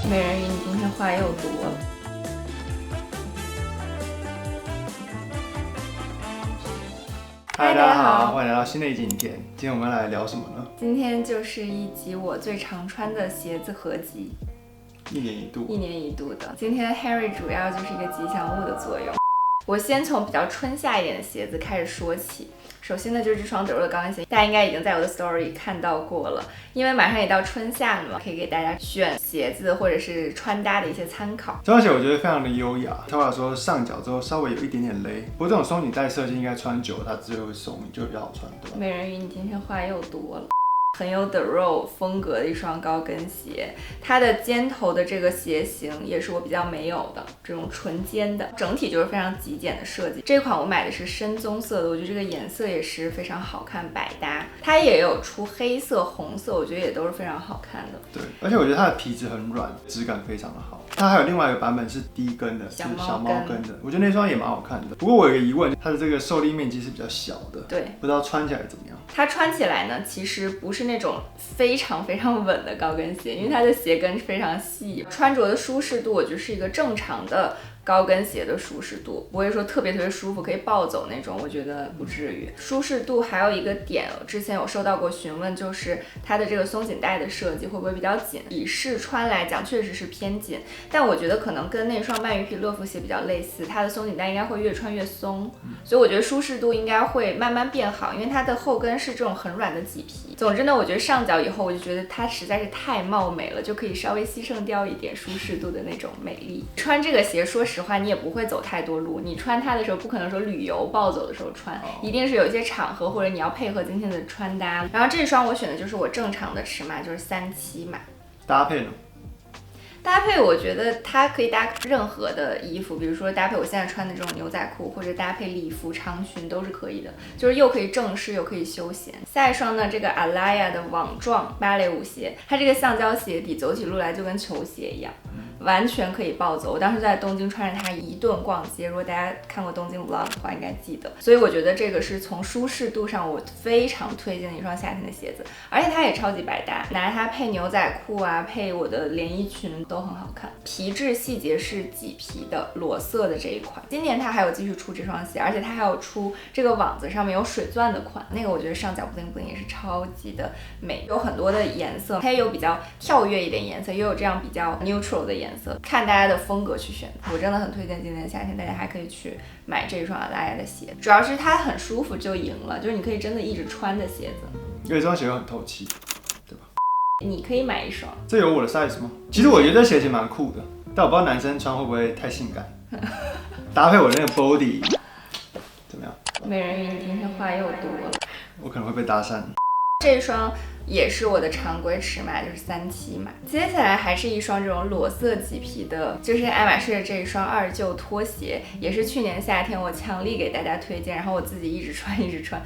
美人魚，你今天話又多了。嗨，大家好，欢迎来到新的一集影片。今天我们要来聊什么呢？今天就是一集我最常穿的鞋子合集，一年一度的。今天 Harry 主要就是一个吉祥物的作用。我先从比较春夏一点的鞋子開始說起。首先呢，就是這雙德若的高跟鞋，大家應該已經在我的 story 看到過了。因為馬上也到春夏了嘛，可以給大家選鞋子或者是穿搭的一些參考。這雙鞋我覺得非常的優雅，他話說上腳之後稍微有一點點勒，不過這種鬆緊帶設計應該穿久了它自己會鬆，就比較好穿，對吧？美人魚，你今天話又多了。很有德若風格的一雙高跟鞋，它的尖頭的這個鞋型也是我比較沒有的，這種純尖的，整體就是非常極簡的設計。這款我買的是深棕色的，我覺得這個顏色也是非常好看，百搭。它也有出黑色、紅色，我覺得也都是非常好看的。對，而且我覺得它的皮質很軟，質感非常的好。它還有另外一個版本是低跟的，小貓跟的，我覺得那雙也蠻好看的。不過我有一個疑問，它的這個受力面積是比較小的，對，不知道穿起來怎麼樣。它穿起來呢，其實不是那種非常非常穩的高跟鞋，因為它的鞋跟非常細，穿着的舒適度我覺得是一個正常的高跟鞋的舒適度，不會說特別舒服可以暴走那種，我覺得不至於。舒適度還有一個點，之前有收到過詢問，就是它的這個鬆緊帶的設計會不會比較緊？以試穿來講，確實是偏緊，但我覺得可能跟那雙半魚皮樂福鞋比較類似，它的鬆緊帶應該會越穿越鬆，所以我覺得舒適度應該會慢慢變好，因為它的後跟是這種很軟的麂皮。總之呢，我覺得上腳以後，我就覺得它實在是太貌美了，就可以稍微犧牲掉一點舒適度的那種美麗。穿這個鞋，說實話你也不會走太多路，你穿它的時候不可能說旅遊暴走的時候穿，一定是有一些場合或者你要配合今天的穿搭。然後這雙我選的就是我正常的尺碼，就是37碼。搭配呢？搭配我覺得它可以搭任何的衣服，比如說搭配我現在穿的這種牛仔褲，或者搭配禮服、長裙都是可以的，就是又可以正式又可以休閒。下一雙呢，這個 Alaya 的網狀芭蕾舞鞋，它這個橡膠鞋底走起路來就跟球鞋一樣，完全可以暴走。我當時在東京穿着它一頓逛街，如果大家看過東京 vlog 的話應該記得。所以我覺得這個是從舒適度上我非常推薦的一雙夏天的鞋子，而且它也超級百搭，拿它配牛仔褲啊，配我的連衣裙都很好看。皮質細節是麂皮的裸色的這一款，今年它還有繼續出這雙鞋，而且它還有出這個網子上面有水鑽的款，那個我覺得上腳 bling bling 也是超級的美，有很多的顏色，它也有比較跳躍一點顏色，也有這樣比較 neutral 的顏色，看大家的風格去選。我真的很推薦今年的夏天大家還可以去買這雙 Alaya 的鞋，主要是它很舒服就贏了，就是你可以真的一直穿的鞋子，因為這雙鞋又很透氣，對吧？你可以買一雙。這有我的 size 嗎？其實我覺得這鞋其實蠻酷的，但我不知道男生穿會不會太性感，搭配我的那個 body 怎麼樣？美人魚，你今天話又多了，我可能會被搭訕。這雙也是我的常規尺碼，就是37碼。接下來還是一雙這種裸色麂皮的，就是愛馬仕的這一雙二舊拖鞋，也是去年夏天我強力給大家推薦，然後我自己一直穿。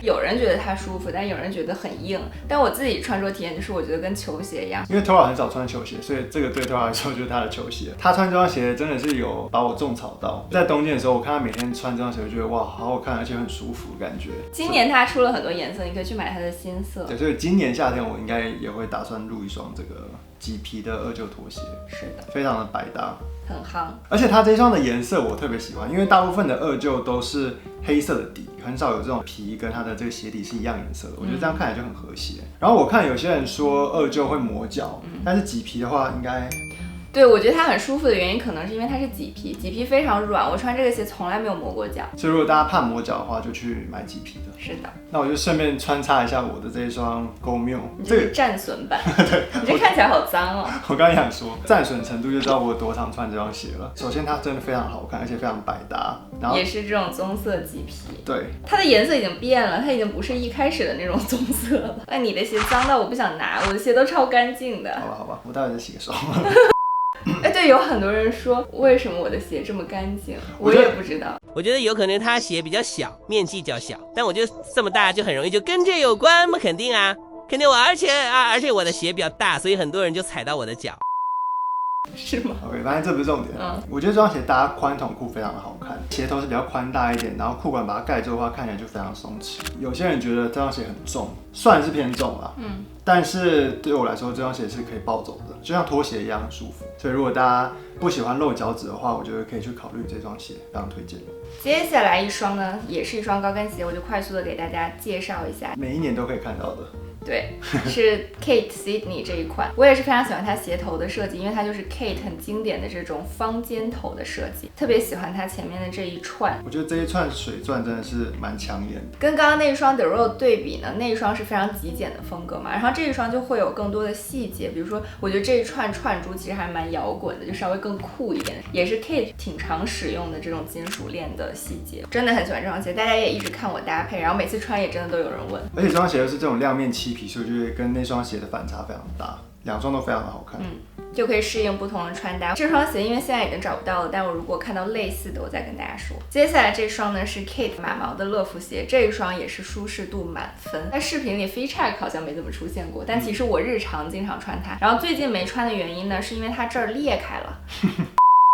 有人覺得它舒服，但有人覺得很硬，但我自己穿着體驗就是我覺得跟球鞋一樣。因為 Tora 很少穿球鞋，所以這個對 Tora 來說就是他的球鞋。他穿這雙鞋真的是有把我種草到，在東京的時候我看他每天穿這雙鞋，我覺得哇好好看，而且很舒服的感覺。今年他出了很多顏色，你可以去買它的新色。對，所以今年夏天我應該也會打算入一雙這個麂皮的二舊拖鞋，是的，非常的百搭，很夯。而且它這雙的顏色我特別喜歡，因為大部分的二舊都是黑色的底，很少有這種皮跟它的這個鞋底是一樣顏色的，我覺得這樣看起來就很和諧。然後我看有些人說二舊會磨腳，但是麂皮的話應該。對，我覺得它很舒服的原因可能是因為它是麂皮，麂皮非常軟，我穿這個鞋從來沒有磨過腳。所以如果大家怕磨腳的話，就去買麂皮的。是的。那我就順便穿插一下我的這一雙 GOMYO， 這是戰損版。對，你這看起來好髒哦。我剛才想說，戰損程度就知道我有多常穿這雙鞋了。首先它真的非常好看，而且非常百搭，然後也是這種棕色麂皮。對，它的顏色已經變了，它已經不是一開始的那種棕色了。那你的鞋髒到我不想拿，我的鞋都超乾淨的。好吧，好吧，我待會再洗個手。哎，對，有很多人說為什麼我的鞋這麼乾淨，我也不知道。我覺得有可能他鞋比較小，面積較小，但我覺得這麼大就很容易就跟這有關嗎？肯定啊，肯定我，而且我的鞋比較大，所以很多人就踩到我的腳。是嗎 ？OK， 反正這不是重點。我觉得這雙鞋搭寬筒褲非常的好看，鞋頭是比較寬大一點，然後褲管把它蓋住的話，看起来就非常鬆弛。有些人覺得這雙鞋很重，算是偏重啦。但是對我來說，這雙鞋是可以抱走的，就像拖鞋一樣很舒服。所以如果大家不喜歡露腳趾的話，我觉得可以去考慮這雙鞋，非常推薦。接下来一双呢，也是一双高跟鞋，我就快速的給大家介紹一下。每一年都可以看到的。对，是 Kate Sydney 这一款，我也是非常喜歡它鞋頭的設計，因為它就是 Kate 很經典的這種方尖頭的設計，特別喜歡它前面的這一串。我覺得這一串水鑽真的是蠻搶眼的，跟剛剛那一雙 The Road 對比呢，那一雙是非常極簡的風格嘛，然後這一雙就會有更多的細節，比如說我覺得這一串串珠其實還蠻搖滾的，就稍微更酷一點，也是 Kate 挺常使用的這種金屬鏈的細節，真的很喜歡這雙鞋，大家也一直看我搭配，然後每次穿也真的都有人問。而且這雙鞋又是這種亮面漆皮，所以就会跟那雙鞋的反差非常大，兩雙都非常的好看。就可以適應不同的穿搭。這雙鞋因為現在已經找不到了，但我如果看到類似的，我再跟大家說。接下來這雙呢是 Kate 馬毛的樂福鞋，這一雙也是舒適度滿分。在視頻裡 Fit Check 好像沒怎麼出現過，但其實我日常經常穿它。然後最近沒穿的原因呢，是因為它這兒裂開了。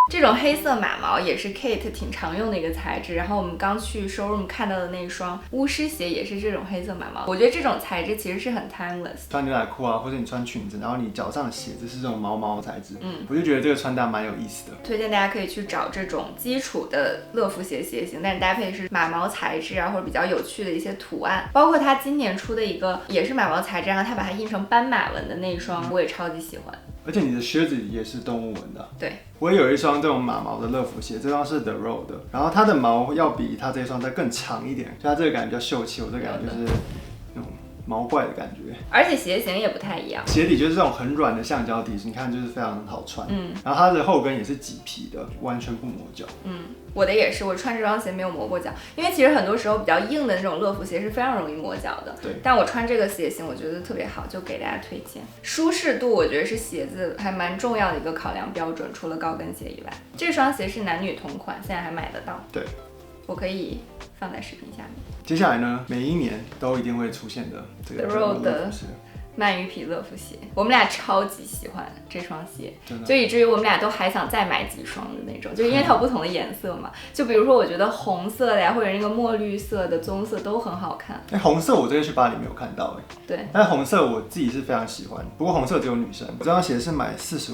這種黑色馬毛也是 Kate 挺常用的一個材質，然後我們剛去 showroom 看到的那一雙巫師鞋也是這種黑色馬毛。我覺得這種材質其實是很 timeless。穿牛仔褲啊，或者你穿裙子，然後你腳上的鞋子是這種毛毛材質，我就覺得這個穿搭蠻有意思的。推薦大家可以去找這種基礎的樂福鞋鞋型，但是搭配是馬毛材質啊，或者比較有趣的一些圖案。包括它今年出的一個也是馬毛材質，然後它把它印成斑馬紋的那一雙，我也超級喜歡。而且你的靴子也是動物紋的。对，我也有一双这种马毛的樂福鞋，這雙是 The Road 的，然後它的毛要比它這一雙再更長一點，所以它這個感覺比較秀氣，我這個感覺就是那種毛怪的感覺。而且鞋型也不太一樣，鞋底就是這種很軟的橡膠底，你看就是非常好穿。然後它的後跟也是麂皮的，完全不磨腳。我的也是，我穿這雙鞋沒有磨過腳，因為其實很多時候比較硬的那種樂福鞋是非常容易磨腳的。對，但我穿這個鞋型我覺得特別好，就給大家推薦。舒適度我覺得是鞋子還蠻重要的一個考量標準，除了高跟鞋以外，這雙鞋是男女同款，現在還買得到。對，我可以放在視頻下面。接下來呢，每一年都一定會出現的這個 The Road 的鳗魚皮樂福鞋，我們倆超級喜歡這雙鞋，就以至於我們倆都還想再買幾雙的那種，就因為它有不同的顏色嘛。就比如說，我覺得紅色的呀，或者那個墨綠色的、棕色都很好看。紅色我這次去巴黎沒有看到對，但是紅色我自己是非常喜歡，不過紅色只有女生。我這雙鞋是買45。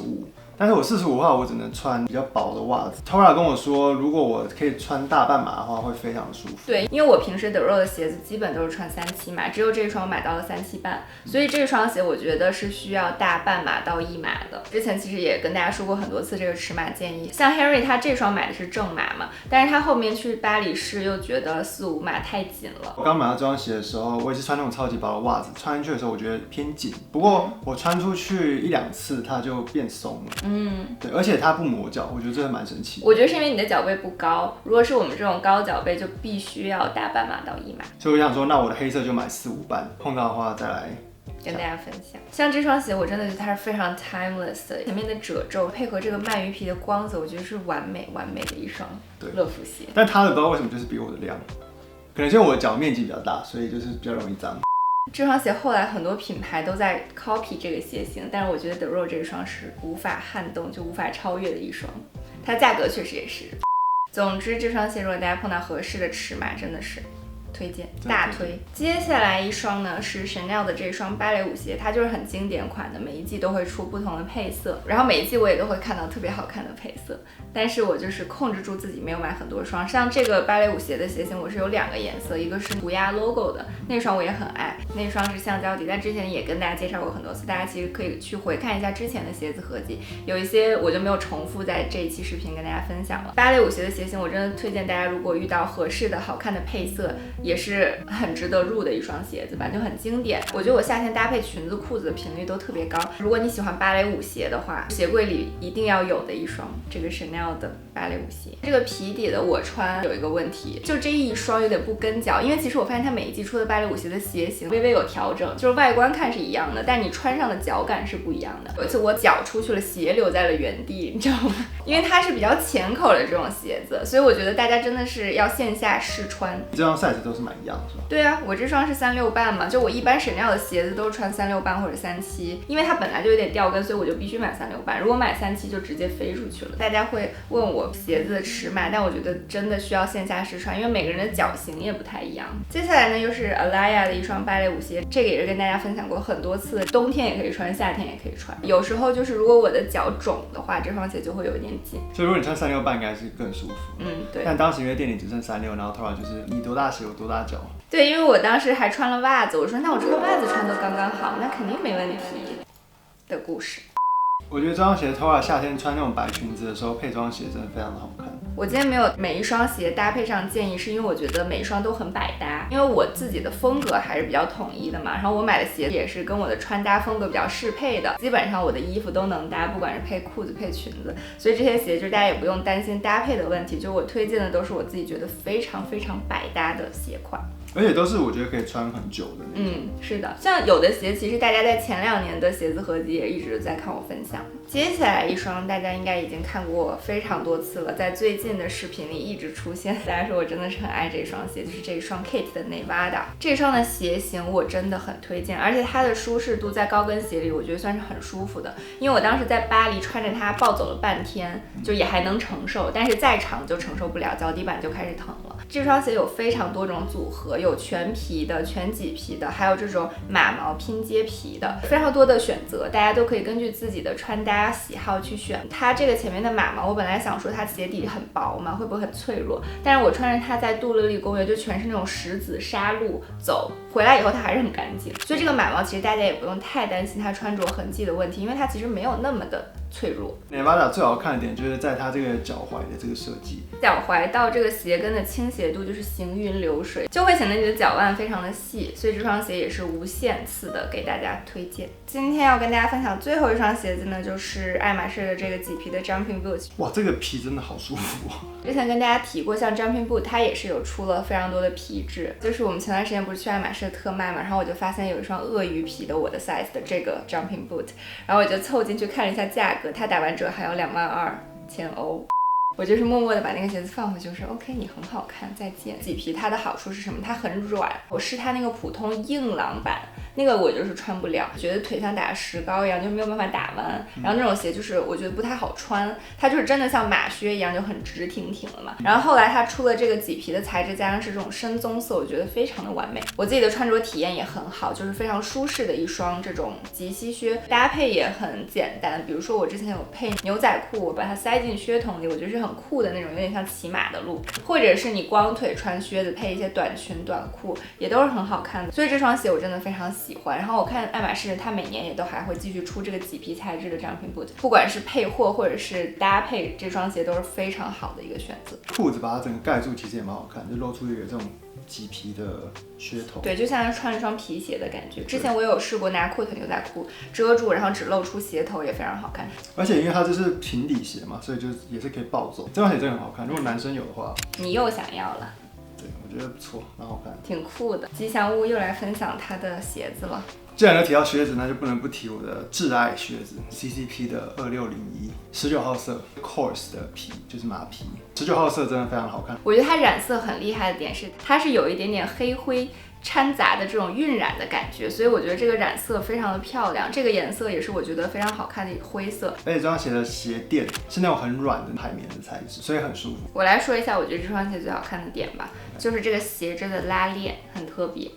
但是我45的話，我只能穿比較薄的襪子。Tora 跟我說，如果我可以穿大半碼的話，會非常舒服。對，因為我平時 The Road 的鞋子基本都是穿37碼，只有這雙買到了37半，所以這雙鞋我覺得是需要大半碼到1碼的。之前其實也跟大家說過很多次這個尺碼建議，像 Henry 他這雙買的是正碼嘛，但是他後面去巴黎市又覺得4-5碼太緊了。我剛買到這雙鞋的時候，我也是穿那種超級薄的襪子，穿進去的時候我覺得偏緊，不過我穿出去1-2次它就變鬆了。對，而且它不磨腳，我覺得這蠻神奇的。我覺得是因為你的腳背不高，如果是我們這種高腳背，就必須要大半碼到1碼。所以我想說，那我的黑色就買4-5半，碰到的話再來跟大家分享。像這雙鞋，我真的覺得它是非常 timeless 的，前面的褶皺配合這個鰻魚皮的光澤，我覺得是完美的一雙樂福鞋。但它的不知道為什麼就是比我的亮，可能是因為我的腳面積比較大，所以就是比較容易髒。這雙鞋後來很多品牌都在 copy 這個鞋型，但是我覺得 The Road 這雙是無法撼動，就無法超越的一雙，它價格確實也是。總之這雙鞋如果大家碰到合適的尺碼，真的是推薦大推。接下來一雙呢是 Chanel 的這雙芭蕾舞鞋，它就是很經典款的，每一季都會出不同的配色，然後每一季我也都会看到特別好看的配色，但是我就是控制住自己没有買很多双。像這個芭蕾舞鞋的鞋型我是有2個顏色，一個是塗鴉 logo 的那雙我也很愛，那雙是橡膠底，但之前也跟大家介紹過很多次，大家其實可以去回看一下之前的鞋子合集，有一些我就没有重複在這一期視頻跟大家分享了。芭蕾舞鞋的鞋型我真的推薦大家，如果遇到合適的好看的配色，也是很值得入的一双鞋子吧，就很经典。我觉得我夏天搭配裙子褲子的频率都特別高。如果你喜歡芭蕾舞鞋的話，鞋櫃裡一定要有的一雙這個 Chanel 的芭蕾舞鞋。這個皮底的我穿有一個問題，就這一雙有點不跟腳，因為其實我發現它每一季出的芭蕾舞鞋的鞋型微微有調整，就是外觀看是一樣的，但你穿上的腳感是不一樣的。有一次我腳出去了，鞋留在了原地，你知道嗎？因為它是比較淺口的這種鞋子，所以我覺得大家真的是要線下試穿。這雙 size 都都是買一樣的是吧？对啊，我这雙是36半嘛，就我一般Chanel的鞋子都是穿36半或者37，因為它本來就有點掉跟，所以我就必須買36半。如果買37就直接飛出去了。大家會問我鞋子的尺碼，但我覺得真的需要線下試穿，因為每個人的腳型也不太一樣。接下來呢，又是 Alaïa 的一雙芭蕾舞鞋，這個也是跟大家分享過很多次，冬天也可以穿，夏天也可以穿。有時候就是如果我的腳腫的話，這雙鞋就會有一點緊。所以如果你穿36半，應該是更舒服。對。但當時因為店裡只剩36，然後突然就是你多大鞋我多大腳。對，因為我當時還穿了襪子，我說那我穿襪子穿都剛剛好，那肯定沒問題的故事。我覺得這雙鞋Tora夏天穿那種白裙子的時候配這雙鞋真的非常的好看。我今天沒有每一雙鞋搭配上建議，是因為我覺得每一雙都很百搭，因為我自己的風格還是比較統一的嘛，然後我買的鞋也是跟我的穿搭風格比較適配的，基本上我的衣服都能搭，不管是配褲子配裙子，所以這些鞋就是大家也不用擔心搭配的問題，就我推薦的都是我自己覺得非常非常百搭的鞋款。而且都是我觉得可以穿很久的那种。是的，像有的鞋其實大家在前2年的鞋子合集也一直在看我分享。接下来一双大家应該已經看過非常多次了，在最近的視頻裡一直出現，大家說我真的是很愛這雙鞋，就是這一雙 Kate 的 Nevada。這雙的鞋型我真的很推薦，而且它的舒適度在高跟鞋裡我覺得算是很舒服的，因為我當時在巴黎穿着它暴走了半天，就也還能承受，但是再長就承受不了，腳底板就開始疼了。這雙鞋有非常多種組合，有全皮的、全麂皮的，還有這種馬毛拼接皮的，非常多的選擇，大家都可以根據自己的穿搭喜好去選。它這個前面的馬毛，我本來想說它鞋底很薄嘛，會不會很脆弱？但是我穿着它在杜樂麗公園就全是那種石子沙路走，回來以後它還是很乾淨，所以這個馬毛其實大家也不用太擔心它穿着痕跡的問題，因為它其實沒有那麼的脆弱。Nevada 最好看的點就是在它這個腳踝的這個設計，腳踝到這個鞋跟的傾斜度就是行雲流水，就會顯得你的腳腕非常的細，所以這雙鞋也是無限次的給大家推薦。今天要跟大家分享最後一双鞋子呢，就是愛馬仕的這個麂皮的 Jumping Boot。哇，這個皮真的好舒服啊！之前跟大家提過，像 Jumping Boot 它也是有出了非常多的皮質，就是我們前段時間不是去愛馬仕的特賣嘛，然後我就發現有一双鱷魚皮的我的 size 的這個 Jumping Boot， 然後我就湊進去看了一下價格，它打完折還要22,000歐。我就是默默的把那個鞋子放回去，我說 OK， 你很好看，再見。麂皮它的好處是什麼？它很軟，我試它那個普通硬朗版，那個我就是穿不了，覺得腿像打石膏一樣，就沒有辦法打彎。然後那種鞋就是我覺得不太好穿，它就是真的像馬靴一樣，就很直挺挺的嘛。然後後來它出了這個麂皮的材質，加上是這種深棕色，我覺得非常的完美。我自己的穿着體驗也很好，就是非常舒適的一雙這種及膝靴，搭配也很簡单。比如說我之前有配牛仔褲，我把它塞進靴筒裡，我觉得是很酷的那种，有點像騎馬的路，或者是你光腿穿靴子配一些短裙短褲，也都是很好看的。所以這雙鞋我真的非常喜歡。然後我看愛馬仕它每年也都還會繼續出這個麂皮材質的 Jumping Boot， 不管是配貨或者是搭配，這雙鞋都是非常好的一個選擇。褲子把它整個蓋住其實也蠻好看，就露出一個這種麂皮的靴頭，對，就像穿一雙皮鞋的感覺。之前我有試過拿阔腿牛仔褲遮住，然後只露出鞋头，也非常好看。而且因為它就是平底鞋嘛，所以就也是可以暴走。这双鞋真的很好看，如果男生有的话，你又想要了。对，我觉得不錯，蠻好看，挺酷的。吉祥物又來分享他的鞋子了。既然要提到靴子，那就不能不提我的摯愛靴子 CCP 的2601 19號色 Course 的皮，就是馬皮。19號色真的非常好看。我覺得它染色很厲害的點是，它是有一點點黑灰摻雜的這種暈染的感覺，所以我覺得這個染色非常的漂亮。這個顏色也是我覺得非常好看的一個灰色。而且這雙鞋的鞋墊是那種很軟的海綿的材質，所以很舒服。我來說一下我覺得這雙鞋最好看的點吧，就是這個鞋子的拉鏈很特別。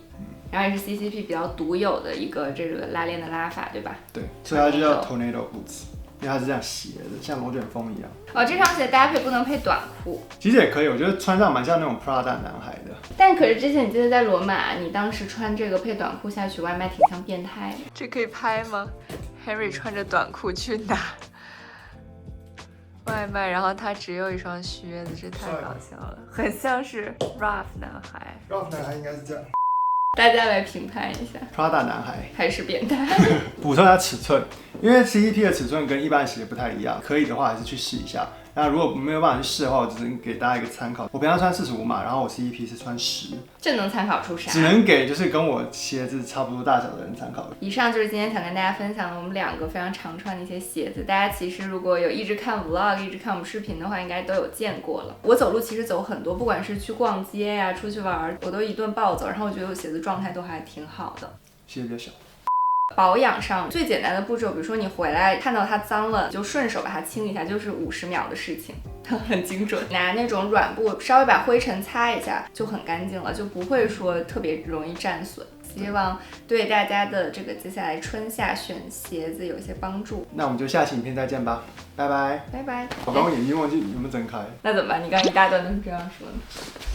然後也是 CCP 比較獨有的一個這個拉鏈的拉法，對吧？對，所以它就叫 Tornado Boots， 因為它是這樣斜的，像龍捲風一樣。哦，這雙鞋搭配不能配短褲，其實也可以，我覺得穿上蠻像那種 Prada 男孩的。但可是之前你記得在羅馬，你當時穿這個配短褲下去外賣，挺像變態的。這可以拍嗎 ？Henry 穿着短褲去拿外賣，然後他只有一雙靴子，這太搞笑了，很像是 Ralph 男孩。Ralph 男孩應該是這樣。大家來評判一下 ，Prada 男孩還是變態？補充一下尺寸，因為 CCP 的尺寸跟一般鞋不太一樣，可以的話還是去試一下。那如果沒有辦法去試的話，我只能給大家一個參考。我平常穿45碼，然後我 CEP 是穿10，這能參考出啥？只能給就是跟我鞋子差不多大小的人參考。以上就是今天想跟大家分享的我們2個非常常穿的一些鞋子。大家其實如果有一直看 vlog， 一直看我們視頻的話，應該都有見過了。我走路其實走很多，不管是去逛街呀、出去玩，我都一頓暴走，然後我覺得我鞋子狀態都還挺好的。鞋子比较小。保養上最簡单的步骤，比如说你回来看到它脏了，就順手把它清一下，就是50秒的事情，很精準。拿那种軟布稍微把灰塵擦一下就很乾淨了，就不会說特別容易战損。希望对大家的这个接下来春夏選鞋子有一些幫助。那我們就下期影片再見吧，拜拜。拜拜。我剛剛眼睛忘記有沒有睜開。那怎麼辦？你剛剛一大段都是這樣說的。